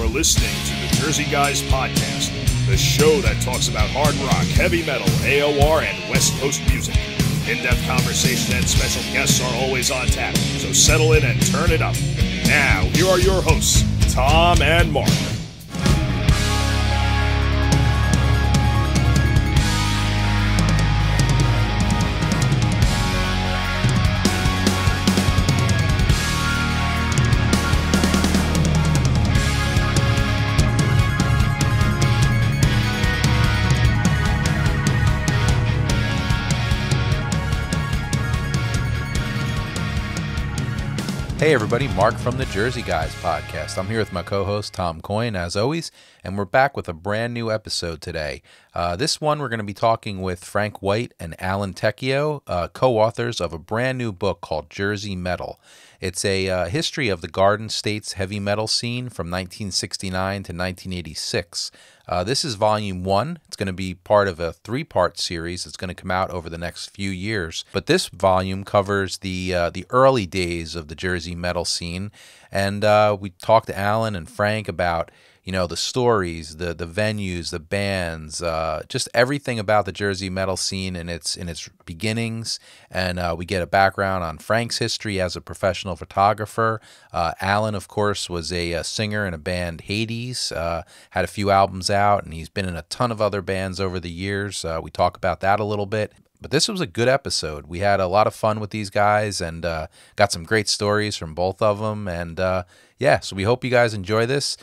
listening to the Jersey Guys Podcast, the show that talks about hard rock, heavy metal, AOR, and West Coast music. In-depth conversation and special guests are always on tap, so settle in and turn it up. Now, here are your hosts, Tom and Mark. Hey everybody, Mark from the Jersey Guys Podcast. I'm here with my co-host Tom Coyne, as always, and we're back with a brand new episode today. This one we're going to be talking with Frank White and Alan Tecchio, co-authors of a brand new book called Jersey Metal. It's a history of the Garden State's heavy metal scene from 1969 to 1986. This is volume 1. It's going to be part of a 3-part series that's going to come out over the next few years. But this volume covers the early days of the Jersey metal scene, and we talked to Alan and Frank about the stories, the venues, the bands, just everything about the Jersey metal scene in its beginnings. And we get a background on Frank's history as a professional photographer. Alan, of course, was a singer in a band, Hades, had a few albums out, and he's been in a ton of other bands over the years. We talk about that a little bit. But this was a good episode. We had a lot of fun with these guys and got some great stories from both of them. And so we hope you guys enjoy this.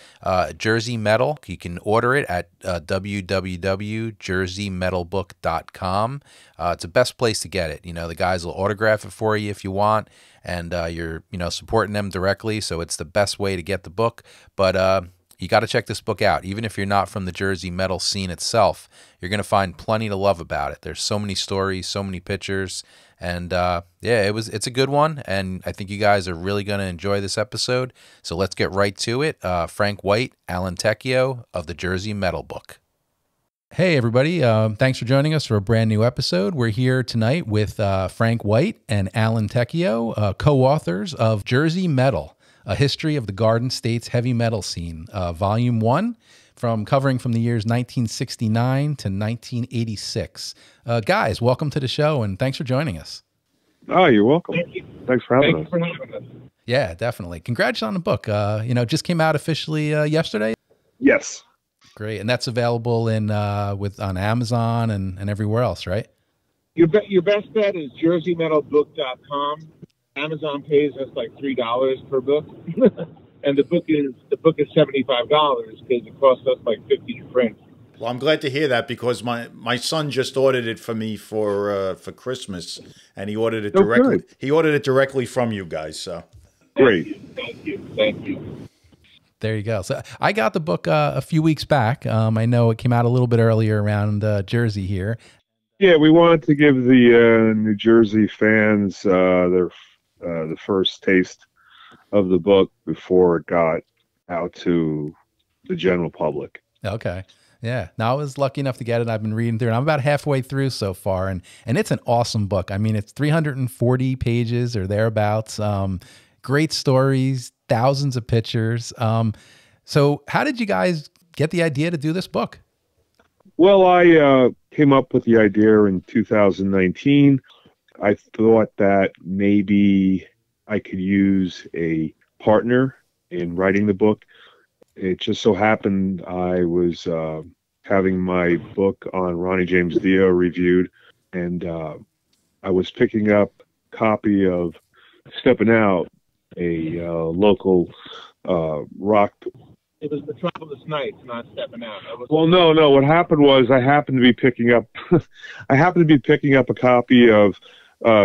Jersey Metal, you can order it at www.jerseymetalbook.com. It's the best place to get it. The guys will autograph it for you if you want, and you're supporting them directly, so it's the best way to get the book. But you got to check this book out. Even if you're not from the Jersey metal scene itself, you're going to find plenty to love about it. There's so many stories, so many pictures, and it's a good one, and I think you guys are really going to enjoy this episode. So let's get right to it. Frank White, Alan Tecchio of the Jersey Metal Book. Hey, everybody. Thanks for joining us for a brand new episode. We're here tonight with Frank White and Alan Tecchio, co-authors of Jersey Metal, A History of the Garden State's Heavy Metal Scene, Volume 1, covering from the years 1969 to 1986. Guys, welcome to the show, and thanks for joining us. Oh, you're welcome. Thank you. Thanks for having us. Yeah, definitely. Congrats on the book. Just came out officially yesterday? Yes. Great, and that's available on Amazon and everywhere else, right? Your best bet is jerseymetalbook.com. Amazon pays us like $3 per book, and the book is $75 because it costs us like $50 to print. Well, I'm glad to hear that because my son just ordered it for me for Christmas, and he ordered it directly. Good. He ordered it directly from you guys. So Great. Thank you. There you go. So I got the book a few weeks back. I know it came out a little bit earlier around Jersey here. Yeah, we wanted to give the New Jersey fans the first taste of the book before it got out to the general public. Okay. Yeah. Now, I was lucky enough to get it. I've been reading through it. I'm about halfway through so far, and it's an awesome book. I mean, it's 340 pages or thereabouts. Great stories, thousands of pictures. So how did you guys get the idea to do this book? Well, I came up with the idea in 2019. I thought that maybe I could use a partner in writing the book. It just so happened I was having my book on Ronnie James Dio reviewed, and I was picking up a copy of Steppin' Out, a local rock. It was Metropolis Nights, not Steppin' Out. Well, no. What happened was I happened to be picking up a copy of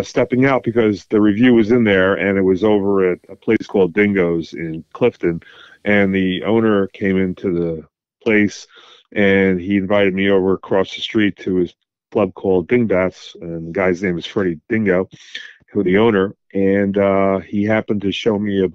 Stepping Out because the review was in there, and it was over at a place called Dingo's in Clifton, and the owner came into the place, and he invited me over across the street to his club called Dingbats, and the guy's name is Freddie Dingo, who the owner, and he happened to show me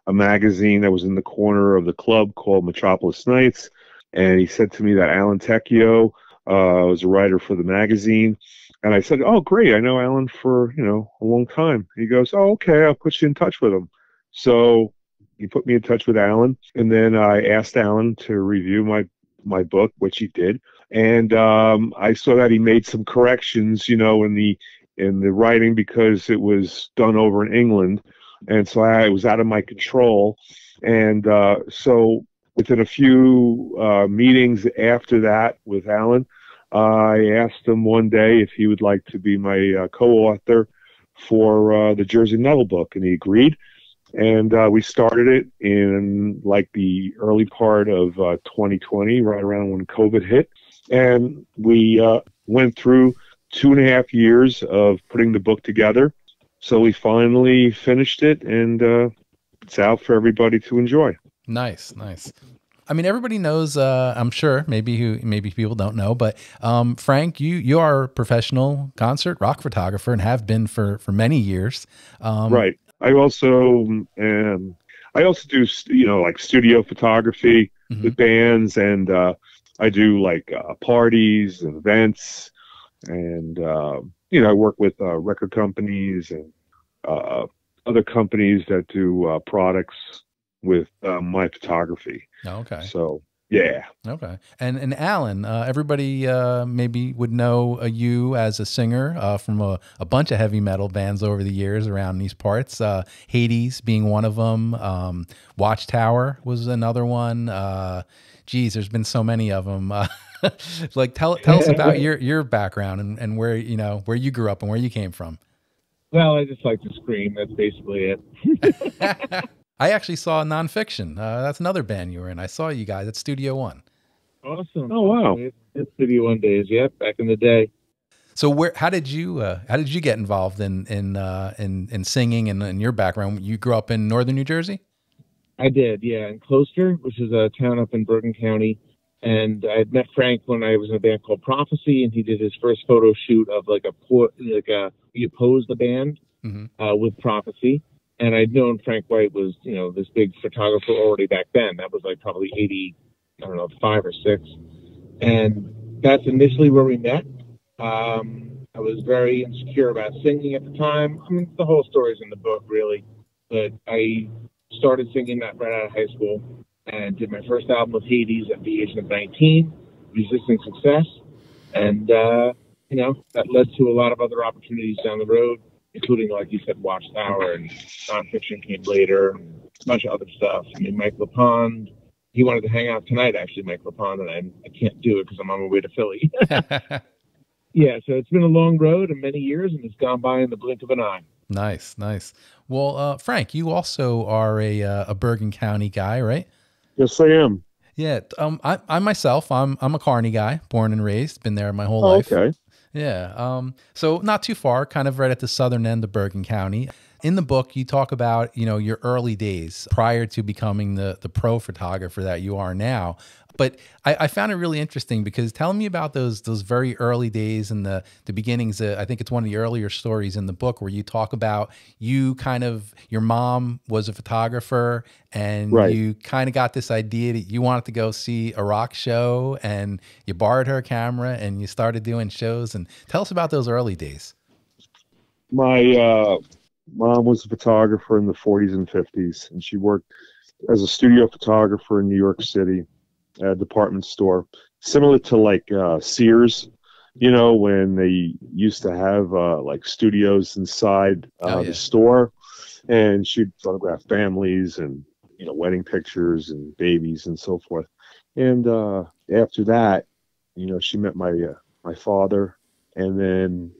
a magazine that was in the corner of the club called Metropolis Nights, and he said to me that Alan Tecchio was a writer for the magazine. And I said, "Oh, great! I know Alan for a long time." He goes, "Oh, okay. I'll put you in touch with him." So he put me in touch with Alan, and then I asked Alan to review my book, which he did. And I saw that he made some corrections, in the writing because it was done over in England, and so it was out of my control. And so within a few meetings after that with Alan, I asked him one day if he would like to be my co-author for the Jersey Metal book, and he agreed. And we started it in like the early part of 2020, right around when COVID hit. And we went through 2.5 years of putting the book together. So we finally finished it, and it's out for everybody to enjoy. Nice, nice. I mean, everybody knows, I'm sure, maybe people don't know, but Frank, you are a professional concert rock photographer and have been for many years. Right. I also do, like studio photography with bands, and I do like parties and events, and I work with record companies and other companies that do products with my photography. Okay. So yeah. Okay. And Alan, everybody maybe would know you as a singer from a bunch of heavy metal bands over the years around these parts. Hades being one of them. Watchtower was another one. There's been so many of them. Like tell us about your background and where you grew up and where you came from. Well, I just like to scream. That's basically it. I actually saw Nonfiction. That's another band you were in. I saw you guys at Studio One. Awesome. Oh wow. It's Studio One days. Yep, back in the day. So how did you get involved in singing and in your background? You grew up in northern New Jersey? I did, yeah, in Closter, which is a town up in Bergen County. And I had met Frank when I was in a band called Prophecy, and he did his first photo shoot of he opposed the band with Prophecy. And I'd known Frank White was, this big photographer already back then. That was like probably 5 or 6. And that's initially where we met. I was very insecure about singing at the time. I mean, the whole story's in the book, really. But I started singing that right out of high school and did my first album with Hades at the age of 19, Resisting Success. And, that led to a lot of other opportunities down the road, including, like you said, Watchtower, and Nonfiction came later, and a bunch of other stuff. I mean, Mike LaPond, he wanted to hang out tonight, actually, Mike LaPond, and I can't do it because I'm on my way to Philly. Yeah, so it's been a long road and many years, and it's gone by in the blink of an eye. Nice, nice. Well, Frank, you also are a Bergen County guy, right? Yes, I am. Yeah. I myself, I'm a Kearney guy, born and raised, been there my whole life. Okay. Yeah. So not too far, kind of right at the southern end of Bergen County. In the book, you talk about, your early days prior to becoming the pro photographer that you are now. But I found it really interesting because tell me about those very early days and the beginnings. I think it's one of the earlier stories in the book where you talk about your mom was a photographer and right. You kind of got this idea that you wanted to go see a rock show and you borrowed her camera and you started doing shows. And tell us about those early days. My mom was a photographer in the 40s and 50s, and she worked as a studio photographer in New York City at a department store, similar to like Sears, when they used to have like studios inside the store, and she'd photograph families and wedding pictures and babies and so forth. And after that, she met my father, and then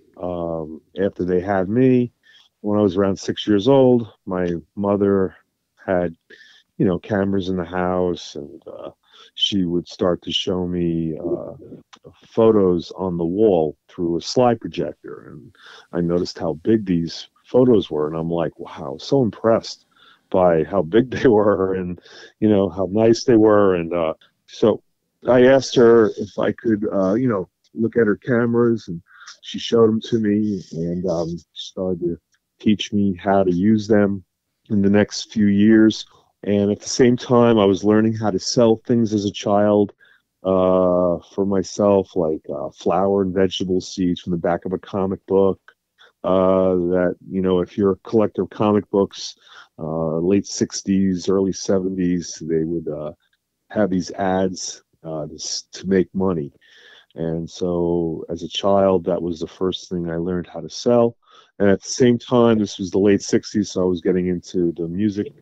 after they had me, when I was around 6 years old, my mother had cameras in the house, and she would start to show me photos on the wall through a slide projector. And I noticed how big these photos were. And I'm like, wow, so impressed by how big they were and, how nice they were. And so I asked her if I could, look at her cameras, and she showed them to me, and she started to teach me how to use them in the next few years. And at the same time, I was learning how to sell things as a child for myself, like flower and vegetable seeds from the back of a comic book, that, if you're a collector of comic books, late 60s, early 70s, they would have these ads to make money. And so as a child, that was the first thing I learned how to sell. And at the same time, this was the late 60s, so I was getting into the music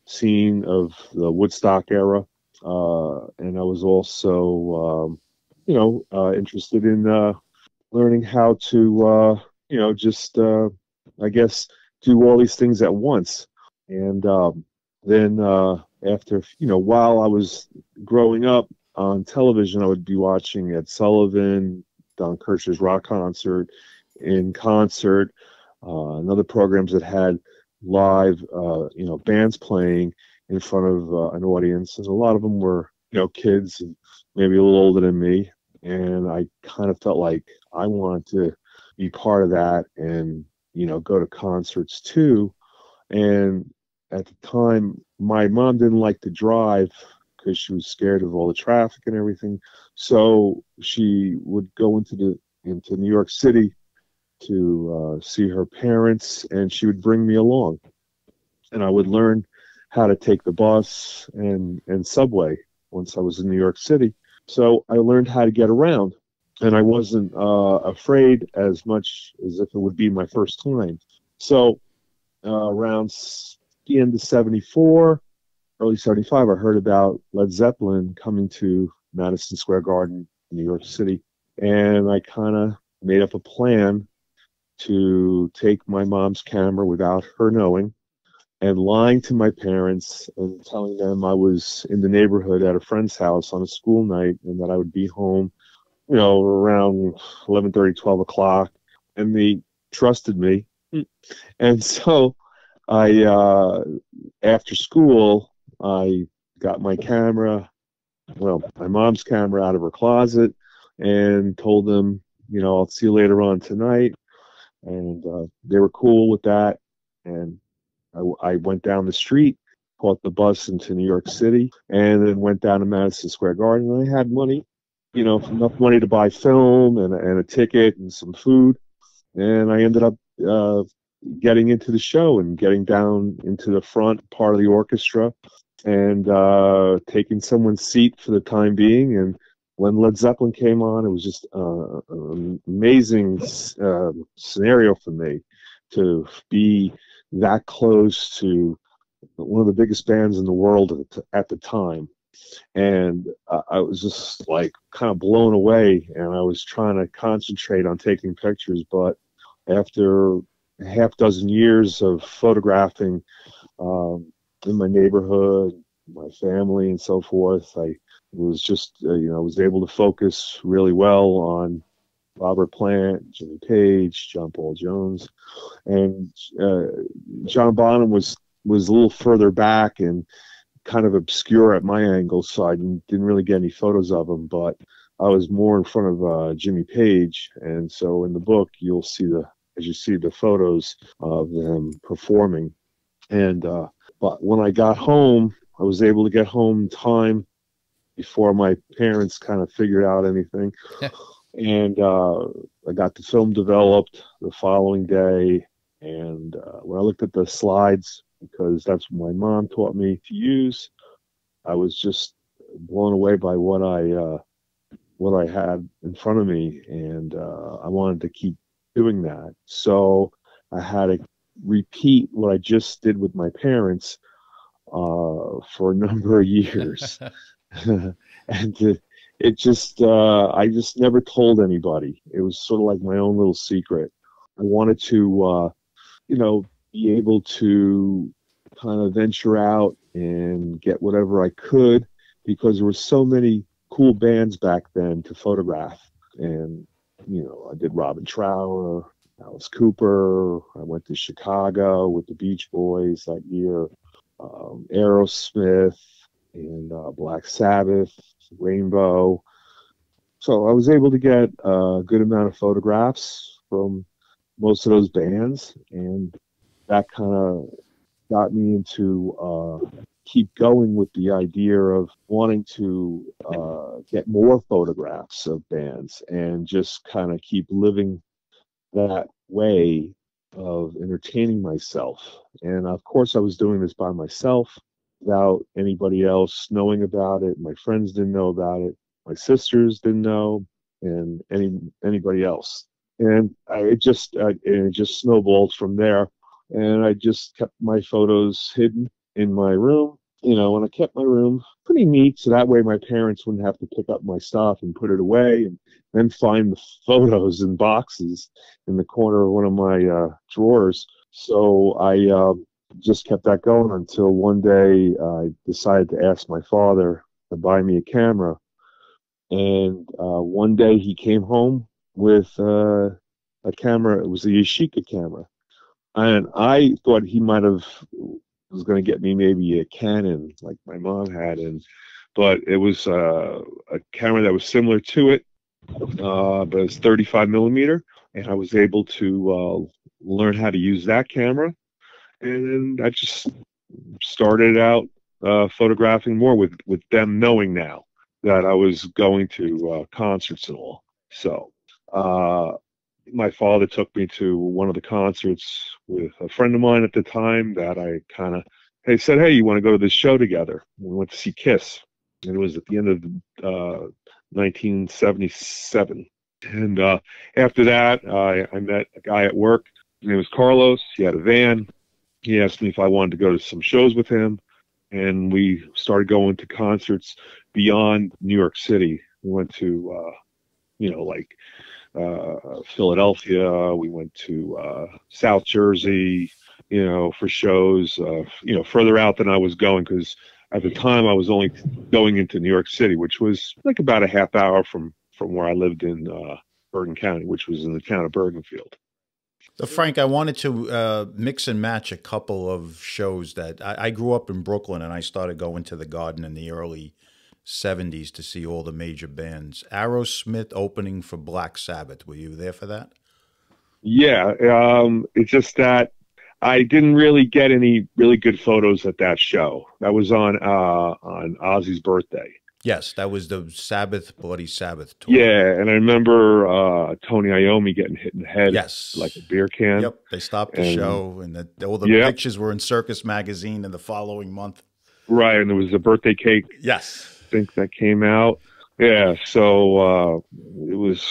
scene of the Woodstock era. And I was also, interested in learning how to, I guess, do all these things at once. And then after, while I was growing up on television, I would be watching Ed Sullivan, Don Kirshner's rock concert, in concert, and other programs that had live, bands playing in front of an audience. And a lot of them were, kids and maybe a little older than me. And I kind of felt like I wanted to be part of that and, go to concerts too. And at the time, my mom didn't like to drive because she was scared of all the traffic and everything. So she would go into New York City to see her parents, and she would bring me along. And I would learn how to take the bus and subway once I was in New York City. So I learned how to get around, and I wasn't afraid as much as if it would be my first time. So around the end of 74, early 75, I heard about Led Zeppelin coming to Madison Square Garden, New York City. And I kind of made up a plan to take my mom's camera without her knowing and lying to my parents and telling them I was in the neighborhood at a friend's house on a school night and that I would be home, around 11:30, 12 o'clock. And they trusted me. And so after school, I got my my mom's camera out of her closet and told them, I'll see you later on tonight. And they were cool with that. And I went down the street, caught the bus into New York City, and then went down to Madison Square Garden. And I had money, enough money to buy film and a ticket and some food. And I ended up getting into the show and getting down into the front part of the orchestra and taking someone's seat for the time being. And when Led Zeppelin came on, it was just an amazing scenario for me to be that close to one of the biggest bands in the world at the time. And I was just like kind of blown away, and I was trying to concentrate on taking pictures. But after a half dozen years of photographing in my neighborhood, my family, and so forth, I was just, I was able to focus really well on Robert Plant, Jimmy Page, John Paul Jones, and John Bonham was a little further back and kind of obscure at my angle, so I didn't really get any photos of him, but I was more in front of Jimmy Page. And so in the book, you'll see as you see the photos of them performing. And but when I got home, I was able to get home in time before my parents kind of figured out anything. And I got the film developed the following day. And when I looked at the slides, because that's what my mom taught me to use, I was just blown away by what I had in front of me, and I wanted to keep doing that. So I had to repeat what I just did with my parents for a number of years. And it just I just never told anybody. It was sort of like my own little secret. I wanted to be able to kind of venture out and get whatever I could, because there were so many cool bands back then to photograph. And I did Robin Trower, Alice Cooper. I went to Chicago with the Beach Boys that year, Aerosmith, and Black Sabbath, Rainbow. So I was able to get a good amount of photographs from most of those bands, and that kind of got me into keep going with the idea of wanting to get more photographs of bands and just kind of keep living that way of entertaining myself. And of course, I was doing this by myself without anybody else knowing about it. My friends didn't know about it. My sisters didn't know, and anybody else. And it just snowballed from there. And I just kept my photos hidden in my room, and I kept my room pretty neat so that way my parents wouldn't have to pick up my stuff and put it away and then find the photos in boxes in the corner of one of my drawers. So I just kept that going until one day I decided to ask my father to buy me a camera. And one day he came home with a camera. It was a Yashica camera. And I thought he might have was going to get me maybe a Canon like my mom had, but it was a camera that was similar to it, but it's 35 millimeter, and I was able to learn how to use that camera, and then I just started out photographing more with them knowing now that I was going to concerts and all. So my father took me to one of the concerts with a friend of mine at the time that I kind of, they said, hey, you want to go to this show together? We went to see Kiss. And it was at the end of 1977. And after that, I met a guy at work. His name was Carlos. He had a van. He asked me if I wanted to go to some shows with him. And we started going to concerts beyond New York City. We went to, Philadelphia. We went to South Jersey, for shows, further out than I was going, because at the time I was only going into New York City, which was like about a half hour from where I lived in Bergen County, which was in the town of Bergenfield. So Frank, I wanted to mix and match a couple of shows that I grew up in Brooklyn, and I started going to the Garden in the early 70s to see all the major bands. Aerosmith opening for Black Sabbath. Were you there for that? Yeah, it's just that I didn't really get any really good photos at that show. That was on Ozzy's birthday. Yes, that was the Sabbath, Bloody Sabbath tour. Yeah, and I remember Tony Iommi getting hit in the head, yes, like a beer can. Yep, they stopped the show, and all the pictures were in Circus Magazine in the following month. Right, and there was a birthday cake. Yes. I think that came out. Yeah, so it was,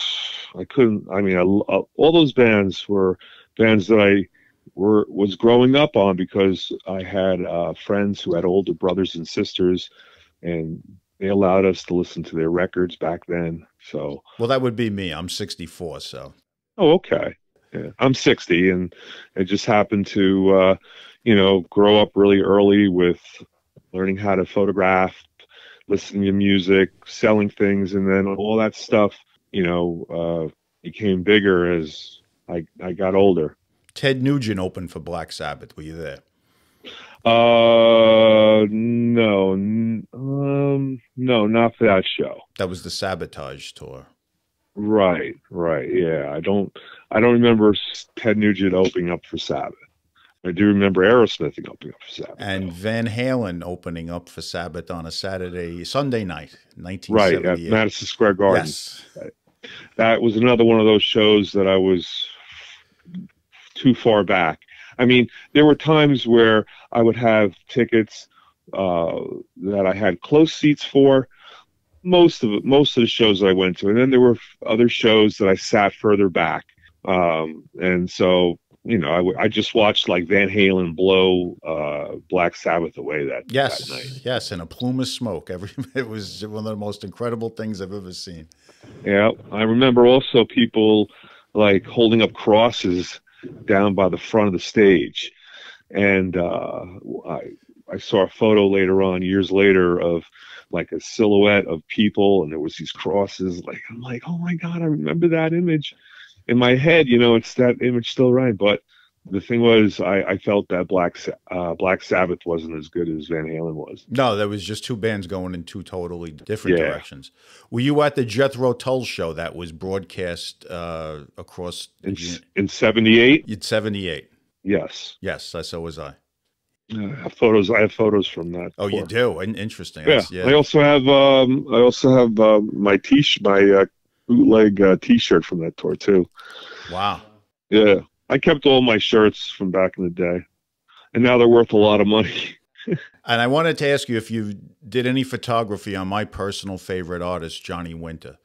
all those bands were bands that I was growing up on because I had friends who had older brothers and sisters, and they allowed us to listen to their records back then. So, well, that would be me. I'm 64, so. Oh, okay. Yeah, I'm 60, and it just happened to, grow up really early with learning how to photograph, listening to music, selling things, and then all that stuff, became bigger as I got older. Ted Nugent opened for Black Sabbath. Were you there? No, not for that show. That was the Sabotage tour. Right, yeah. I don't remember Ted Nugent opening up for Sabbath. I do remember Aerosmith opening up for Sabbath. And Van Halen opening up for Sabbath on a Sunday night, 1978. Right, at Madison Square Garden. Yes. Right. That was another one of those shows that I was too far back. I mean, there were times where I would have tickets that I had close seats for most of the shows that I went to, and then there were other shows that I sat further back, and so I just watched like Van Halen blow Black Sabbath away that night. Yes, and a plume of smoke. It was one of the most incredible things I've ever seen. Yeah, I remember also people like holding up crosses down by the front of the stage, and I saw a photo later on, years later, of like a silhouette of people, and there was these crosses. I'm like, oh my God, I remember that image. In my head, it's that image still right. But the thing was, I felt that Black Sabbath wasn't as good as Van Halen was. No, there was just two bands going in two totally different directions. Were you at the Jethro Tull show that was broadcast across in '78? It's 78. Yes. Yes, so was I. I have photos from that. Oh, tour. You do? Interesting. Yeah. I also have my bootleg T-shirt from that tour too. Wow. Yeah. I kept all my shirts from back in the day, and now they're worth a lot of money. And I wanted to ask you if you did any photography on my personal favorite artist, Johnny Winter.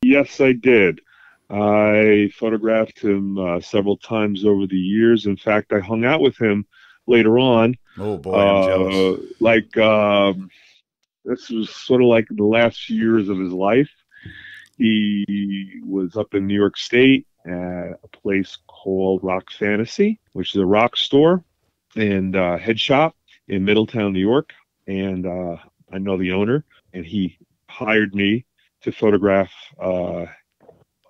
Yes, I did. I photographed him several times over the years. In fact, I hung out with him later on. Oh boy, I'm jealous. This was sort of like the last few years of his life. He was up in New York State at a place called Rock Fantasy, which is a rock store and head shop in Middletown, New York. And I know the owner, and he hired me to photograph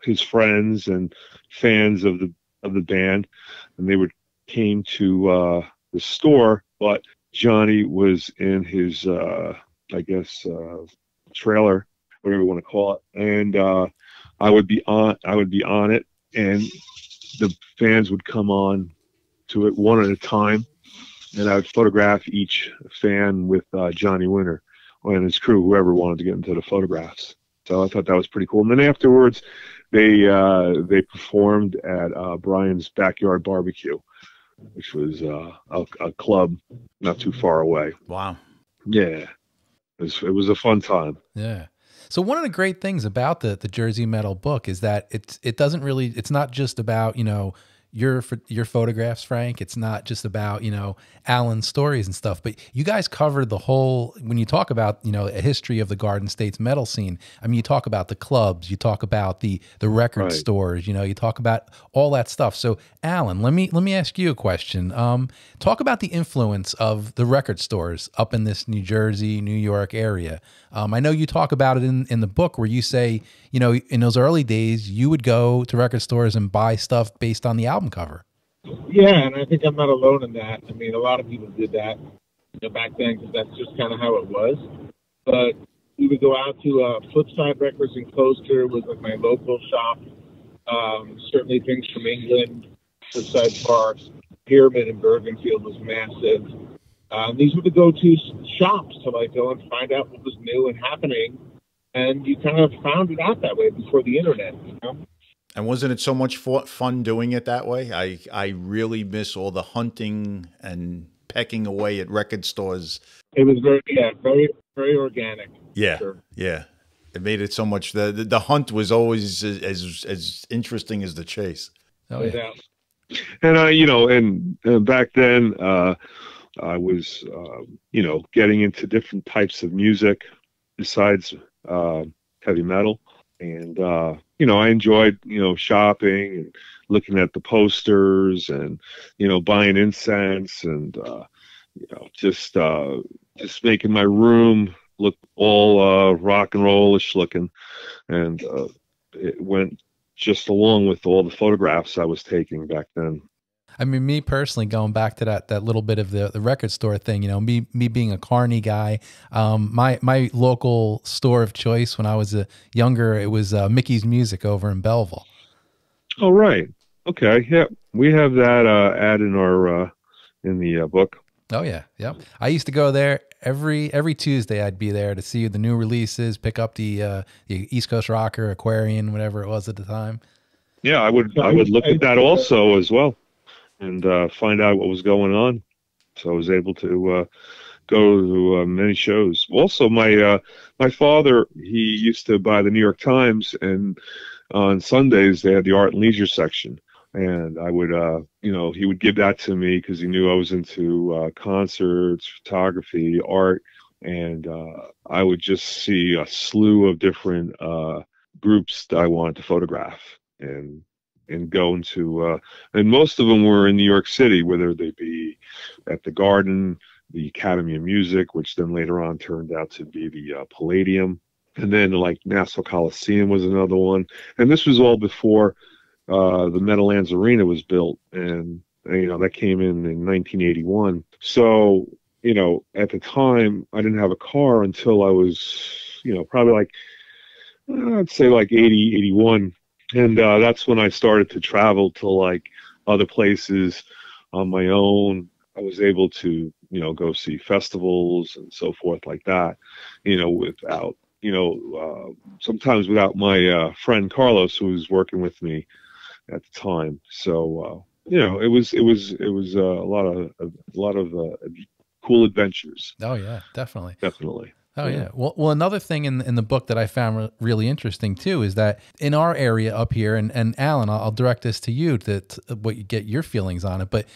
his friends and fans of the band, and they came to the store. But Johnny was in his, trailer, whatever you want to call it, and I would be on it, and the fans would come on to it one at a time, and I would photograph each fan with Johnny Winter and his crew, whoever wanted to get into the photographs. So I thought that was pretty cool. And then afterwards, they performed at Brian's Backyard Barbecue, which was a club not too far away. Wow. Yeah, it was a fun time. Yeah. So one of the great things about the Jersey Metal book is that it's not just about, your photographs, Frank. It's not just about, Alan's stories and stuff, but you guys covered the whole, when you talk about, a history of the Garden State's metal scene. I mean, you talk about the clubs, you talk about the record stores, you talk about all that stuff. So Alan, let me ask you a question. Talk about the influence of the record stores up in this New Jersey, New York area. I know you talk about it in the book where you say, in those early days, you would go to record stores and buy stuff based on the album cover. Yeah, and I think I'm not alone in that. I mean, a lot of people did that back then because that's just kind of how it was. But we would go out to Flipside Records in Coaster, was like my local shop. Certainly things from England, Flipside Park, Pyramid in Bergenfield was massive. These were the go-to shops to go and find out what was new and happening. And you kind of found it out that way before the internet, And wasn't it so much fun doing it that way? I really miss all the hunting and pecking away at record stores. It was very, very organic. Yeah, sure. Yeah. It made it so much. The hunt was always as interesting as the chase. Oh yeah. And back then I was getting into different types of music besides heavy metal. And, I enjoyed, shopping and looking at the posters and, buying incense and, just making my room look all rock and rollish looking. And it went just along with all the photographs I was taking back then. I mean, me personally, going back to that little bit of the record store thing, me being a Carney guy, my local store of choice when I was younger, it was Mickey's Music over in Belleville. Oh, right. Okay. Yeah. We have that ad in our in the book. Oh yeah. Yep. I used to go there every Tuesday. I'd be there to see the new releases, pick up the East Coast Rocker, Aquarian, whatever it was at the time. Yeah, I would look at that also as well, and find out what was going on. So I was able to go to many shows. Also, my father, he used to buy the New York Times, and on Sundays they had the art and leisure section. And I would, he would give that to me because he knew I was into concerts, photography, art, and I would just see a slew of different groups that I wanted to photograph and go into, and most of them were in New York City, whether they be at the Garden, the Academy of Music, which then later on turned out to be the Palladium, and then like Nassau Coliseum was another one. And this was all before the Meadowlands Arena was built, and that came in 1981. So at the time I didn't have a car until I was probably like I'd say like 80, 81, and that's when I started to travel to like other places on my own. I was able to go see festivals and so forth like that, without sometimes without my friend Carlos, who was working with me at the time. So it was a lot of cool adventures. Oh yeah, definitely. Definitely. Oh Yeah. yeah. Well, another thing in the book that I found really interesting too is that in our area up here, and Alan, I'll direct this to you what you get your feelings on it. But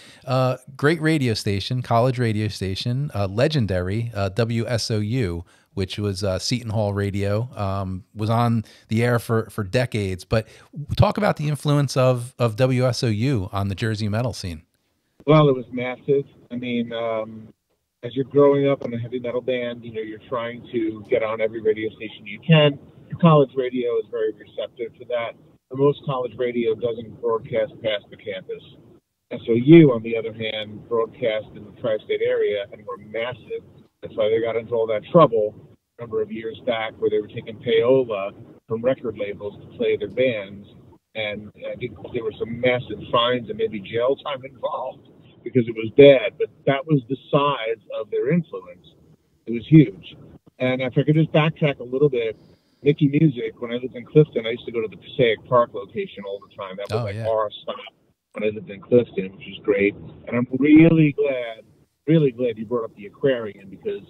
great radio station, college radio station, legendary WSOU, which was Seton Hall Radio, was on the air for decades. But talk about the influence of WSOU on the Jersey metal scene. Well, it was massive. I mean, as you're growing up in a heavy metal band, you're trying to get on every radio station you can. College radio is very receptive to that. But most college radio doesn't broadcast past the campus. SOU, on the other hand, broadcast in the tri-state area and were massive. That's why they got into all that trouble a number of years back where they were taking payola from record labels to play their bands. And I think there were some massive fines and maybe jail time involved because it was bad. But that was the size of their influence. It was huge. And if I could just backtrack a little bit, Mickey Music, when I lived in Clifton, I used to go to the Passaic Park location all the time. That was our stop when I lived in Clifton, which was great. And I'm really glad you brought up the aquarium, because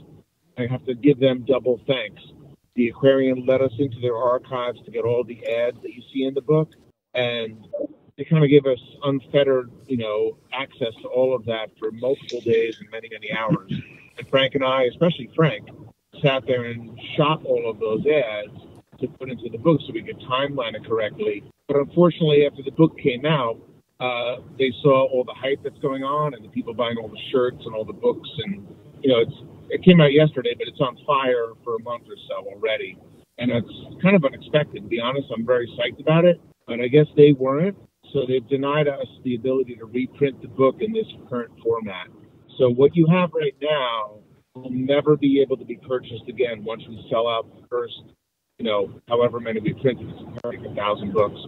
I have to give them double thanks. The aquarium let us into their archives to get all the ads that you see in the book, and they kind of gave us unfettered, access to all of that for multiple days and many, many hours. And Frank and I, especially Frank, sat there and shot all of those ads to put into the book so we could timeline it correctly. But unfortunately, after the book came out, they saw all the hype that's going on and the people buying all the shirts and all the books. And, it came out yesterday, but it's on fire for a month or so already. And it's kind of unexpected. To be honest, I'm very psyched about it, but I guess they weren't. So they've denied us the ability to reprint the book in this current format. So what you have right now will never be able to be purchased again once we sell out the first, however many we printed. It's like 1,000 books.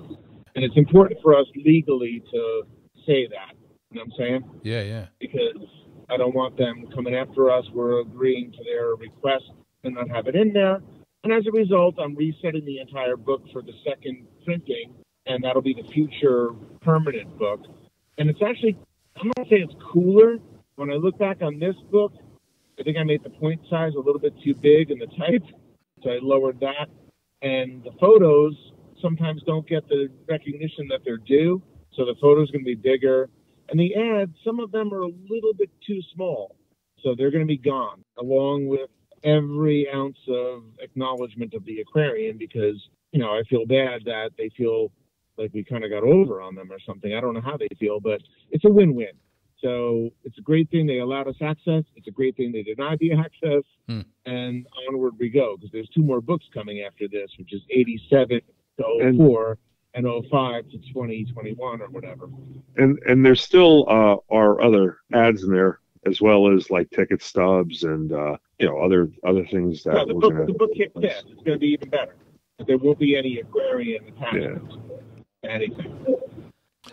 And it's important for us legally to say that. You know what I'm saying? Yeah. Because I don't want them coming after us. We're agreeing to their request and not have it in there. And as a result, I'm resetting the entire book for the second printing, and that'll be the future permanent book. And it's actually, I'm going to say it's cooler. When I look back on this book, I think I made the point size a little bit too big in the type, so I lowered that. And the photos sometimes don't get the recognition that they're due, so the photos are going to be bigger. And the ads, some of them are a little bit too small, so they're going to be gone, along with every ounce of acknowledgement of the aquarium, because, I feel bad that they feel like we kind of got over on them or something. I don't know how they feel, but it's a win-win. So it's a great thing they allowed us access. It's a great thing they denied the access. And onward we go, because there's 2 more books coming after this, which is 87 to 04 and 05 to 2021 or whatever. And there still are other ads in there, as well as like ticket stubs and other things that the book kicked ass. It's going to be even better. But there won't be any aquarium attachments. Anything.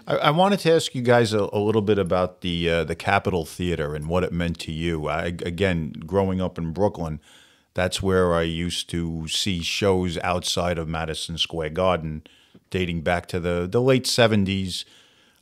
I wanted to ask you guys a little bit about the Capitol Theater and what it meant to you. Again, growing up in Brooklyn, that's where I used to see shows outside of Madison Square Garden, dating back to the late 70s.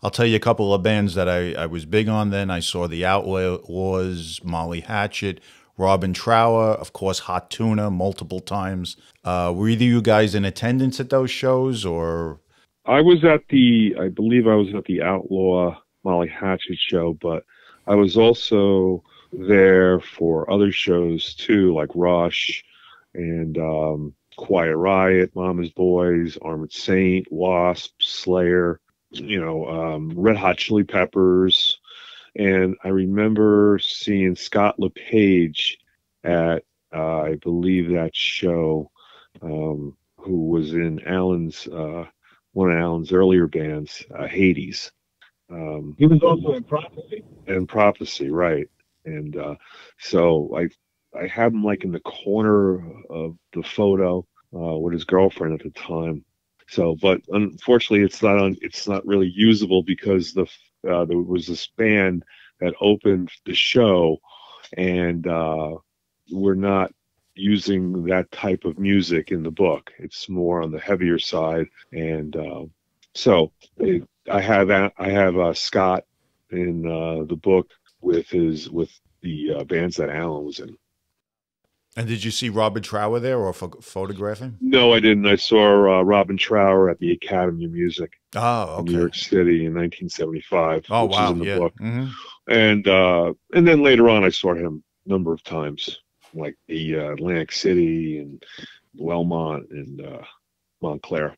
I'll tell you a couple of bands that I was big on then. I saw the Outlaws, Molly Hatchet, Robin Trower, of course, Hot Tuna multiple times. Were either of you guys in attendance at those shows, or? I believe I was at the Outlaw Molly Hatchet show, but I was also there for other shows too, like Rush and Quiet Riot, Mama's Boys, Armored Saint, Wasp, Slayer, Red Hot Chili Peppers. And I remember seeing Scott LePage at, I believe, that show, who was in one of Alan's earlier bands, Hades. He was also in Prophecy. And Prophecy, right. And so I had him like in the corner of the photo with his girlfriend at the time. So, but unfortunately, it's not really usable, because there was this band that opened the show, and we're not using that type of music in the book. It's more on the heavier side, and So I have Scott in the book with the bands that Alan was in. And did you see Robert Trower there or photograph him? No, I didn't. I saw Robin Trower at the Academy of Music Oh, in New okay. York City in 1975, Oh, which is wow. in the Yeah. book. Hmm. And then later on, I saw him a number of times, like the Atlantic City and Wellmont and Montclair.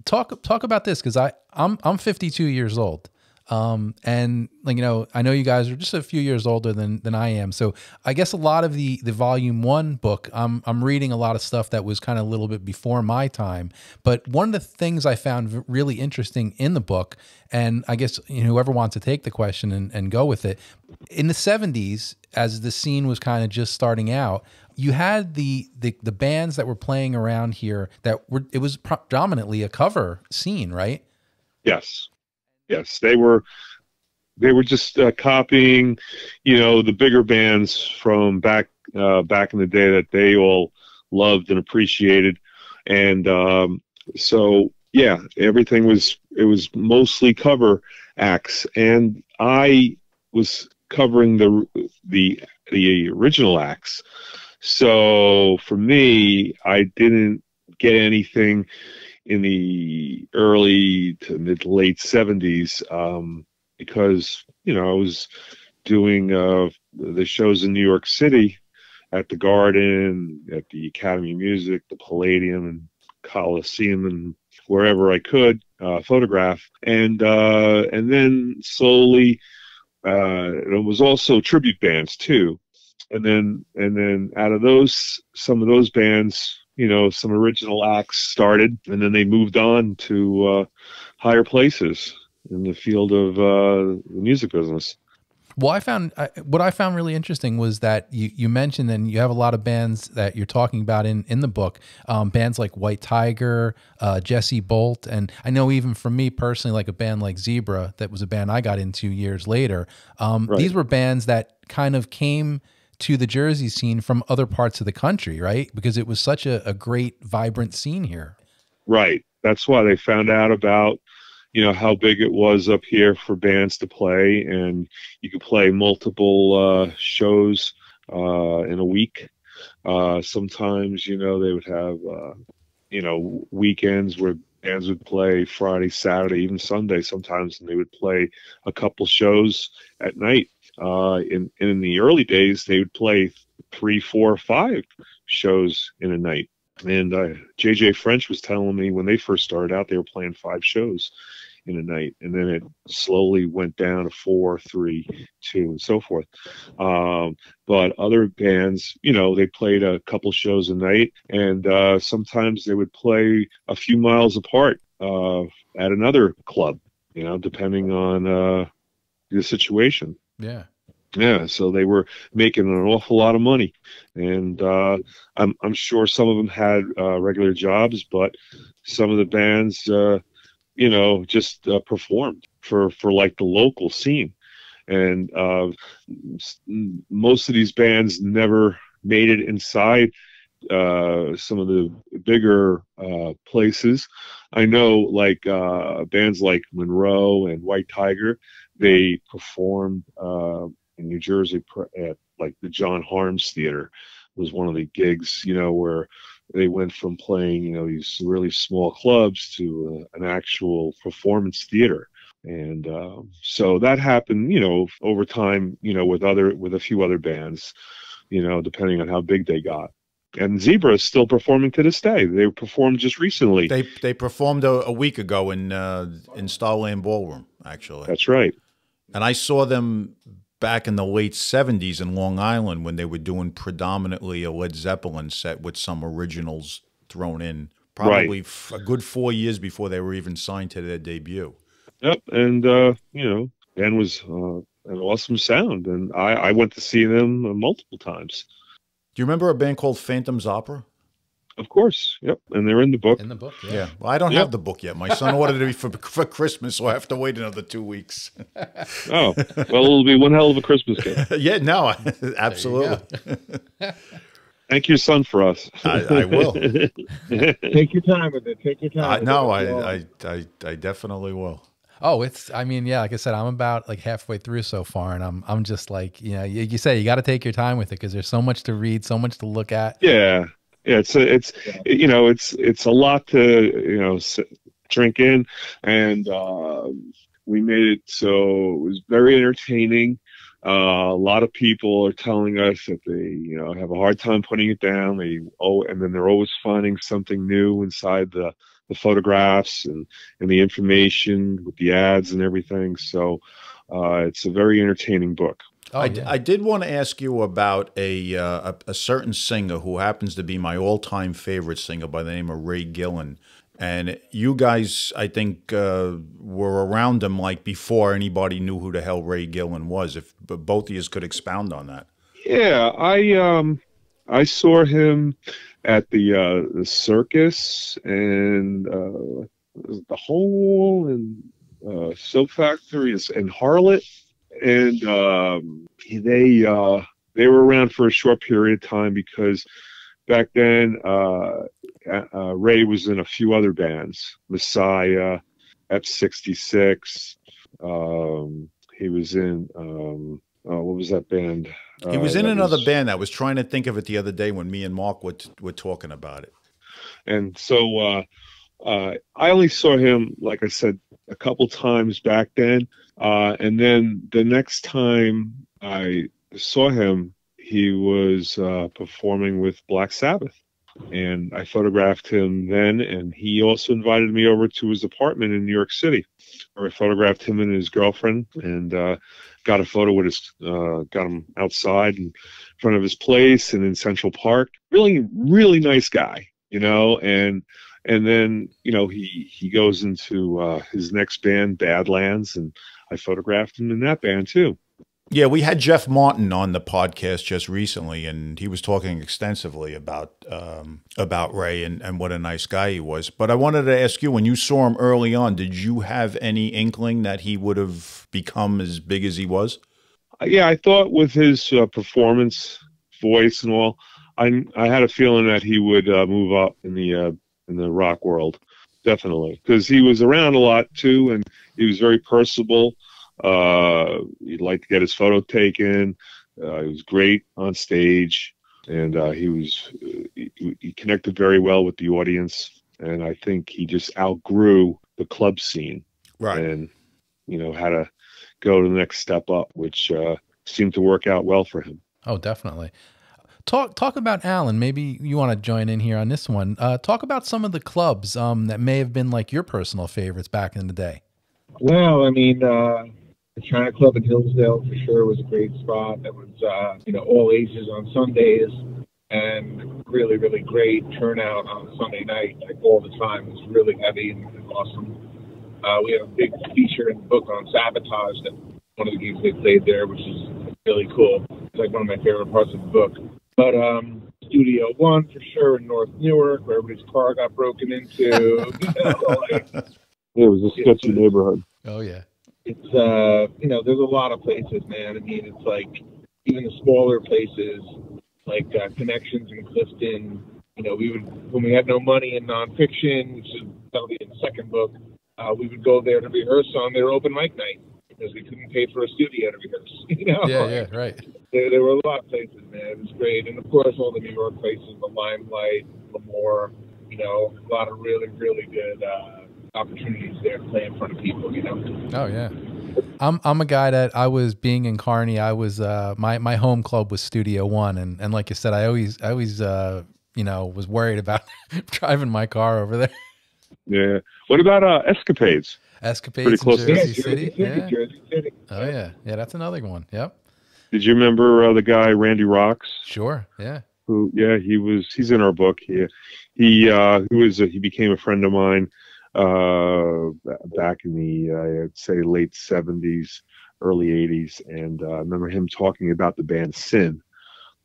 Talk about this, because I'm 52 years old. And like, I know you guys are just a few years older than I am. So I guess a lot of the volume 1 book, I'm reading a lot of stuff that was kind of a little bit before my time. But one of the things I found really interesting in the book, and I guess whoever wants to take the question and go with it, in the 70s, as the scene was kind of just starting out, you had the bands that were playing around here it was predominantly a cover scene, right? Yes. Yes, they were just copying, the bigger bands from back in the day that they all loved and appreciated, and so yeah, everything was mostly cover acts, and I was covering the original acts. So for me, I didn't get anything in the early to mid late 70s, because I was doing the shows in New York City at the Garden, at the Academy of Music, the Palladium, and Coliseum, and wherever I could photograph, and then slowly it was also tribute bands too, and then out of some of those bands, some original acts started, and then they moved on to higher places in the field of the music business. Well, what I found really interesting was that you mentioned, and you have a lot of bands that you're talking about in the book, bands like White Tiger, Jesse Bolt, and I know even for me personally, like a band like Zebra, that was a band I got into years later. Right. These were bands that kind of came to the Jersey scene from other parts of the country, right? Because it was such a great, vibrant scene here. Right. That's why they found out about how big it was up here for bands to play, and you could play multiple shows in a week. Sometimes, they would have, weekends where bands would play Friday, Saturday, even Sunday sometimes, and they would play a couple shows at night. In the early days, they would play 3, 4, 5 shows in a night. And JJ French was telling me when they first started out, they were playing 5 shows in a night, and then it slowly went down to 4, 3, 2, and so forth. But other bands, they played a couple shows a night, and sometimes they would play a few miles apart at another club, depending on the situation. Yeah. Yeah, so they were making an awful lot of money, and I'm sure some of them had regular jobs, but some of the bands, just performed for like the local scene, and most of these bands never made it inside some of the bigger places. I know, like bands like Monroe and White Tiger, they performed in New Jersey at like the John Harms Theater was one of the gigs, where they went from playing, these really small clubs to an actual performance theater. And so that happened, over time, with a few other bands, depending on how big they got. And Zebra is still performing to this day. They performed just recently. They performed a week ago in Starland Ballroom, actually. That's right. And I saw them back in the late 70s in Long Island when they were doing predominantly a Led Zeppelin set with some originals thrown in, probably a good 4 years before they were even signed to their debut. Yep, and Ben was an awesome sound, and I went to see them multiple times. Do you remember a band called Phantom's Opera? Of course, yep, and they're in the book. In the book, yeah. Yeah. Well, I don't have the book yet. My son ordered it for Christmas, so I have to wait another 2 weeks. Oh, well, it'll be one hell of a Christmas gift. Yeah, no, absolutely. Thank your son for us. I will. Take your time with it. Take your time. No, I definitely will. Oh, I mean, yeah, like I said, I'm about like halfway through so far, and I'm just like, you say you got to take your time with it because there's so much to read, so much to look at. Yeah, yeah. It's a lot to drink in, and we made it so it was very entertaining. A lot of people are telling us that they have a hard time putting it down. And then they're always finding something new inside the photographs and the information with the ads and everything. So it's a very entertaining book. Oh, yeah. I did want to ask you about a certain singer who happens to be my all-time favorite singer by the name of Ray Gillen. And you guys, I think, were around him like before anybody knew who the hell Ray Gillen was. If both of you could expound on that. Yeah, I saw him at the circus and the Hole and Silk Factory and Harlot, and they were around for a short period of time because back then Ray was in a few other bands, Messiah, F66. He was in what was that band? He was in another band. I was trying to think of it the other day when me and Mark were talking about it. And so I only saw him, like I said, a couple times back then. And then the next time I saw him, he was performing with Black Sabbath. And I photographed him then, and he also invited me over to his apartment in New York City, where I photographed him and his girlfriend, and got a photo with got him outside in front of his place and in Central Park. Really, really nice guy, and then he goes into his next band, Badlands, and I photographed him in that band too. Yeah, we had Jeff Martin on the podcast just recently, and he was talking extensively about Ray and what a nice guy he was. But I wanted to ask you, when you saw him early on, did you have any inkling that he would have become as big as he was? Yeah, I thought with his performance, voice, and all, I had a feeling that he would move up in the rock world, definitely, because he was around a lot too, and he was very personable. He'd like to get his photo taken. He was great on stage, and he connected very well with the audience. And I think he just outgrew the club scene, right? And had to go to the next step up, which seemed to work out well for him. Oh, definitely. Talk about Alan. Maybe you want to join in here on this one. Talk about some of the clubs that may have been like your personal favorites back in the day. Well, I mean, the China Club in Hillsdale for sure was a great spot. That was, all ages on Sundays, and really, really great turnout on Sunday night, like all the time. It was really heavy and awesome. We have a big feature in the book on Sabotage, that one of the gigs they played there, which is really cool. It's like one of my favorite parts of the book. But Studio One for sure in North Newark, where everybody's car got broken into. It was a sketchy neighborhood. Oh yeah. It's there's a lot of places, man. I mean, it's like even the smaller places, like Connections in Clifton. We would, when we had no money in nonfiction, that'll be in the second book. We would go there to rehearse on their open mic night because we couldn't pay for a studio to rehearse. Yeah, right. There were a lot of places, man. It was great, and of course all the New York places, the Limelight, Lemoore. A lot of really, really good opportunities there to play in front of people. Oh yeah. I'm a guy that I was being in Kearney. I was my home club was Studio One, and like you said, I always was worried about driving my car over there. Yeah. What about Escapades? Escapades pretty close in to Jersey City. Jersey City. Oh yeah, that's another one. Yep. Did you remember the guy Randy Rocks? Sure. Yeah. He's in our book. He became a friend of mine back in the I'd say late 70s, early 80s, and I remember him talking about the band Sin.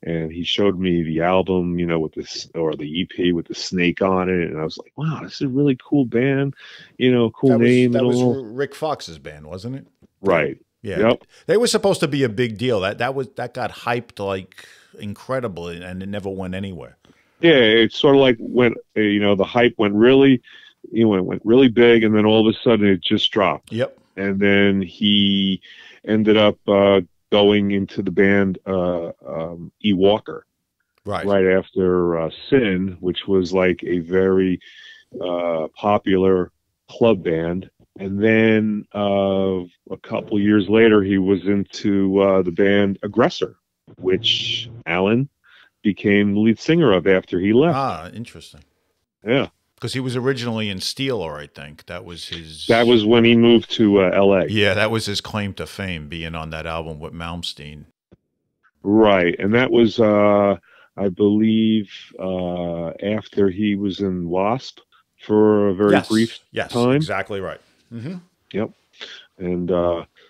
And he showed me the album, with the EP with the snake on it, and I was like, "Wow, this is a really cool band, cool name." That was Rick Fox's band, wasn't it? Right. Yeah. Yep. They were supposed to be a big deal. That got hyped like incredible, and it never went anywhere. Yeah, it's sort of like when the hype went really, it went really big, and then all of a sudden it just dropped. Yep. And then he ended up going into the band E. Walker, right after Sin, which was like a very popular club band. And then a couple years later, he was into the band Aggressor, which Alan became the lead singer of after he left. Ah, interesting. Yeah. Because he was originally in Steeler, I think. That was his... That was when he moved to L.A. Yeah, that was his claim to fame, being on that album with Malmsteen. Right. And that was, I believe, after he was in Wasp for a very brief time. Yes, exactly right. Mm-hmm. Yep. And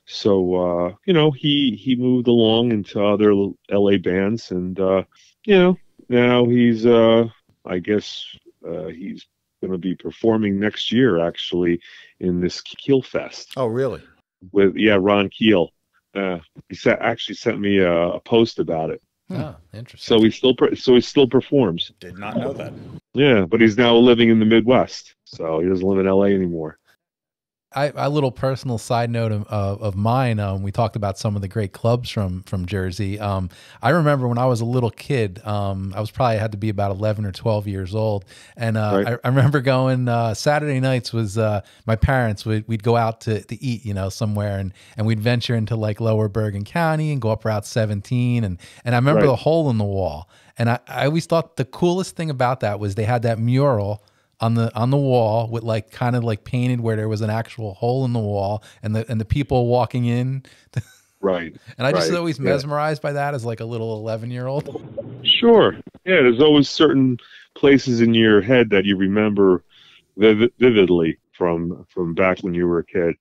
so, he moved along into other L.A. bands. And, now he's, I guess, he's going to be performing next year, actually, in this Keel Fest. Oh, really? With Ron Keel. He actually sent me a post about it. Oh, interesting. So he still performs. Did not know that. Yeah, but he's now living in the Midwest, so he doesn't live in LA anymore. A little personal side note of mine. We talked about some of the great clubs from Jersey. I remember when I was a little kid. I was probably had to be about 11 or 12 years old, and I remember going Saturday nights was my parents we'd go out to eat, somewhere, and we'd venture into like Lower Bergen County and go up Route 17, and I remember the hole in the wall, and I always thought the coolest thing about that was they had that mural on the wall with like kind of like painted where there was an actual hole in the wall and the people walking in. Right. And I just always mesmerized by that as like a little 11-year-old. Sure. Yeah. There's always certain places in your head that you remember vividly from back when you were a kid.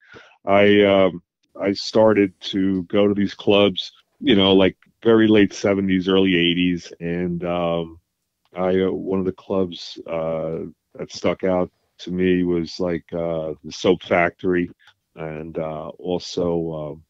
I started to go to these clubs, like very late 70s, early 80s. And, one of the clubs, that stuck out to me was like the Soap Factory, and also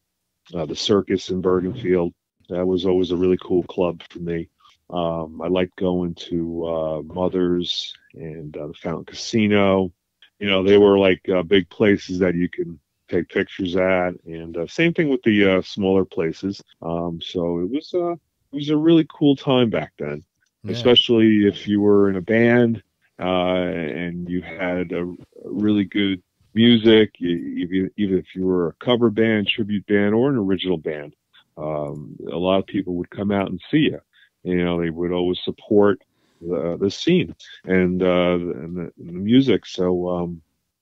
the Circus in Bergenfield. That was always a really cool club for me. I liked going to Mother's and the Fountain Casino. They were like big places that you can take pictures at, and same thing with the smaller places. So it was a really cool time back then, especially if you were in a band. And you had a really good music, even if you were a cover band, tribute band, or an original band. A lot of people would come out and see you. They would always support the scene and the music. So,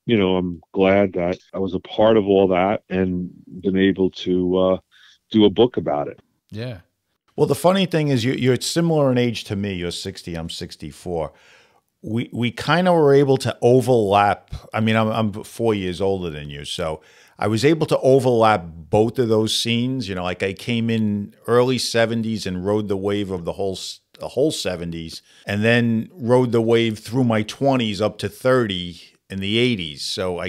I'm glad that I was a part of all that and been able to do a book about it. Yeah. Well, the funny thing is you're similar in age to me. You're 60, I'm 64. We kind of were able to overlap. I mean, I'm 4 years older than you, so I was able to overlap both of those scenes. Like I came in early 70s and rode the wave of the whole 70s, and then rode the wave through my 20s up to 30 in the 80s. So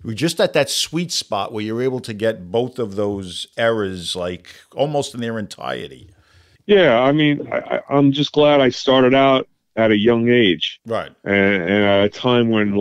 we're just at that sweet spot where you're able to get both of those eras like almost in their entirety. Yeah, I mean, I'm just glad I started out at a young age, right? And at a time when,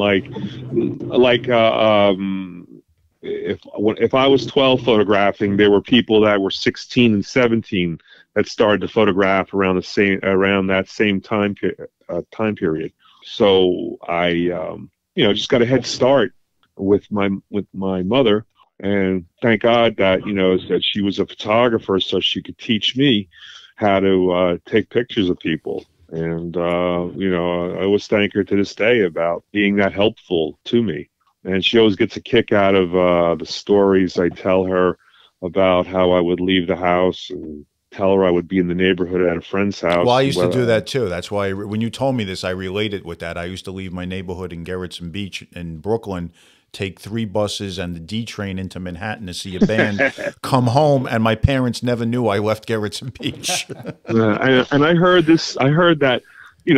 if I was 12 photographing, there were people that were 16 and 17 that started to photograph around that same time period. So I, just got a head start with my mother, and thank God that that she was a photographer, so she could teach me how to take pictures of people. And, I always thank her to this day about being that helpful to me. And she always gets a kick out of the stories I tell her about how I would leave the house and tell her I would be in the neighborhood at a friend's house. Well, I used to do that too. That's why when you told me this, I related with that. I used to leave my neighborhood in Gerritsen Beach in Brooklyn, take 3 buses and the D train into Manhattan to see a band, come home, and my parents never knew I left Gerritsen Beach. And I heard that,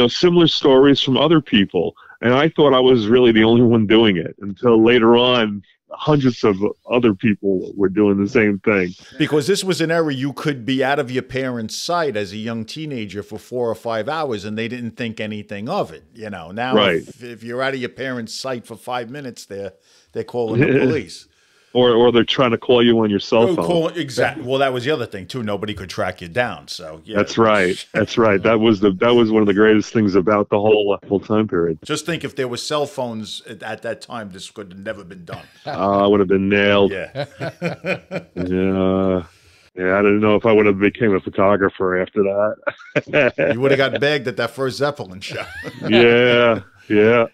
similar stories from other people. And I thought I was really the only one doing it until later on, hundreds of other people were doing the same thing. Because this was an era you could be out of your parents' sight as a young teenager for 4 or 5 hours, and they didn't think anything of it. You know, now Right. if you're out of your parents' sight for 5 minutes, they're calling the police. Or they're trying to call you on your cell phone. Exactly. Well, that was the other thing too. Nobody could track you down. So yeah. That's right. That's right. That was one of the greatest things about the whole time period. Just think, if there were cell phones at that time, this could have never been done. I would have been nailed. Yeah. Yeah. Yeah, I didn't know if I would have became a photographer after that. You would have got bagged at that first Zeppelin show. Yeah. Yeah.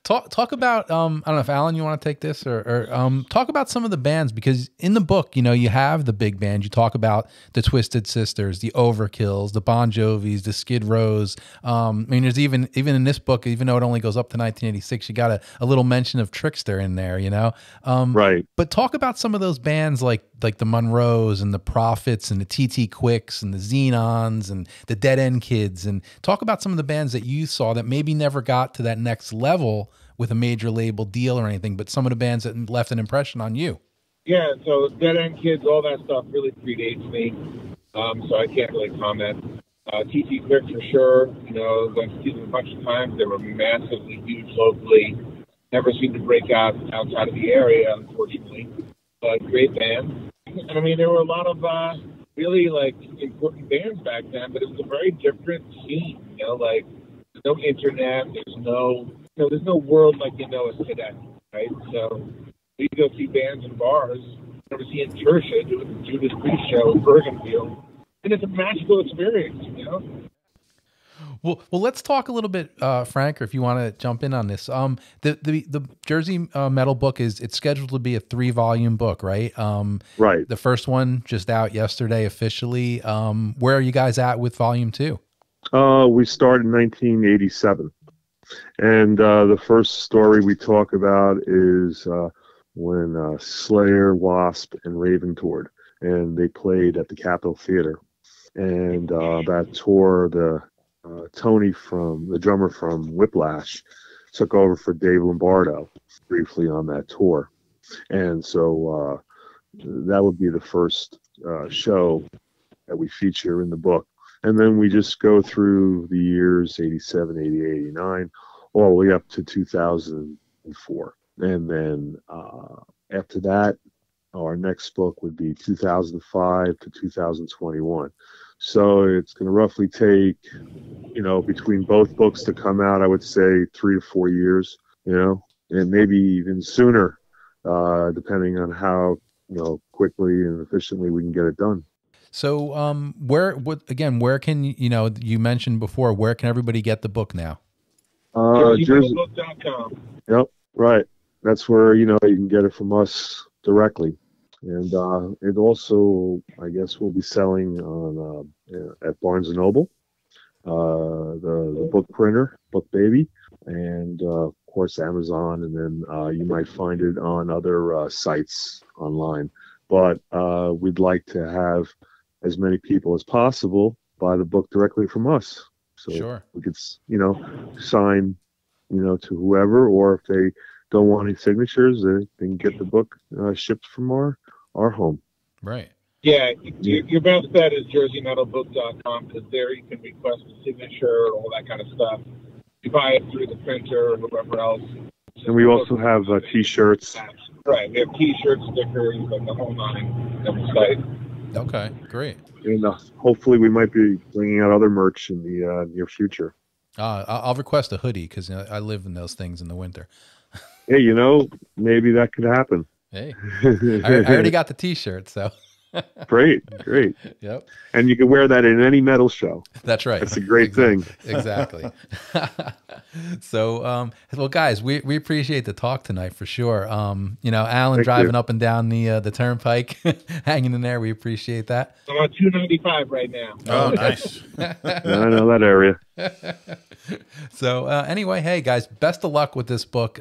Talk about I don't know if Alan, you want to take this, or talk about some of the bands, because in the book, you know, you have the big bands. You talk about the Twisted Sisters, the Overkills, the Bon Jovis, the Skid Rows. I mean, there's even in this book, even though it only goes up to 1986, you got a little mention of Trickster in there, you know. Right. But talk about some of those bands like the Monroes and the Prophets and the TT Quicks and the Xenons and the Dead End Kids, and talk about some of the bands that you saw that maybe never got to that next level with a major label deal or anything, but some of the bands that left an impression on you. Yeah, so Dead End Kids, all that stuff really predates me, so I can't really comment. TT Quick for sure, you know, went to see them a bunch of times. They were massively huge locally. Never seemed to break out outside of the area, unfortunately. But great band. And I mean, there were a lot of really like important bands back then, but it was a very different scene. You know, like there's no internet, there's no world like you know us today, right? So we go see bands in bars. I remember seeing Tersha doing the Judas Priest show in Bergenfield, and it's a magical experience, you know. Well, let's talk a little bit, Frank, or if you want to jump in on this. The Jersey Metal book it's scheduled to be a 3-volume book, right? Right. The first one just out yesterday officially. Where are you guys at with volume 2? We started in 1987, and the first story we talk about is when Slayer, Wasp, and Raven toured, and they played at the Capitol Theater, and that tour, Tony, the drummer from Whiplash, took over for Dave Lombardo briefly on that tour. And so that would be the first show that we feature in the book. And then we just go through the years 87, 88, 89, all the way up to 2004. And then after that, our next book would be 2005 to 2021. So it's going to roughly take, you know, between both books to come out, I would say 3 to 4 years, you know, and maybe even sooner, depending on how, you know, quickly and efficiently we can get it done. So where can, you know, you mentioned before, where can everybody get the book now? JerseyMetalBook.com. Yep, right. That's where, you know, you can get it from us directly. And it also, I guess, will be selling on at Barnes & Noble, the book printer, Book Baby, and, of course, Amazon. And then you might find it on other sites online. But we'd like to have as many people as possible buy the book directly from us. So Sure. we could, you know, sign, you know, to whoever, or if they don't want any signatures, they can get the book shipped from our home. Right. Yeah, your best bet is JerseyMetalBook.com, because there you can request a signature, all that kind of stuff. You buy it through the printer or whoever else. And we also have T-shirts. Right, we have T-shirts, stickers, and the whole nine on the site. Okay, great. And hopefully we might be bringing out other merch in the near future. I'll request a hoodie because I live in those things in the winter. Hey, you know, maybe that could happen. Hey, I already got the T-shirt, so. Great. Yep. And you can wear that in any metal show. That's right. That's a great thing. Exactly. So, well, guys, we appreciate the talk tonight for sure. You know, Alan driving up and down the turnpike, hanging in there. We appreciate that. I'm on 295 right now. Oh, nice. Yeah, I know that area. So anyway, hey guys, best of luck with this book.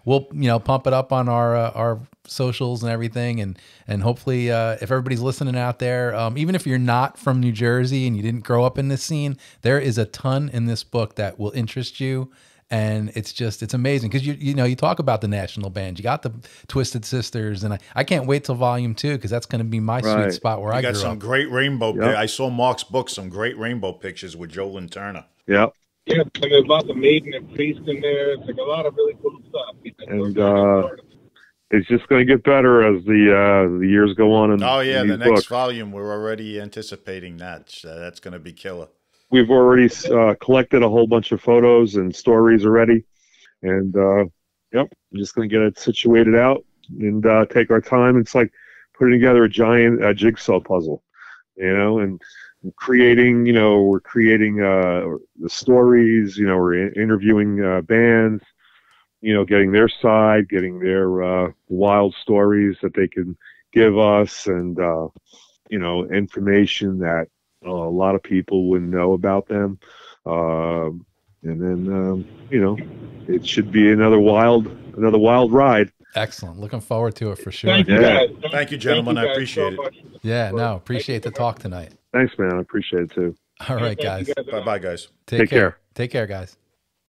We'll pump it up on our socials and everything, and hopefully if everybody's listening out there, even if you're not from New Jersey and you didn't grow up in this scene, there is a ton in this book that will interest you, And it's amazing because you know, you talk about the national band, you got the Twisted Sisters, and I can't wait till volume 2 because that's going to be my sweet spot where I got grew some up. great rainbow. I saw Mark's book, some great rainbow pictures with Jolyn Turner. Yep. Yeah, and there's lots of Maiden and Priest in there. It's like a lot of really cool stuff. And it's just going to get better as the years go on. Oh yeah, the next books. volume, we're already anticipating that. That's going to be killer. We've already collected a whole bunch of photos and stories already, and yep, I'm just going to get it situated out and take our time. It's like putting together a giant jigsaw puzzle, you know, and creating. You know, we're creating the stories. You know, we're interviewing bands. You know, getting their side, getting their wild stories that they can give us, and you know, information that a lot of people wouldn't know about them. And then you know, it should be another wild ride. Excellent. Looking forward to it for sure. Thank you, guys. Thank you, gentlemen. Thank you I appreciate so it. Yeah, no, appreciate the talk tonight. Thanks, man. I appreciate it too. All right, guys. Bye, guys. Take care. Take care, guys.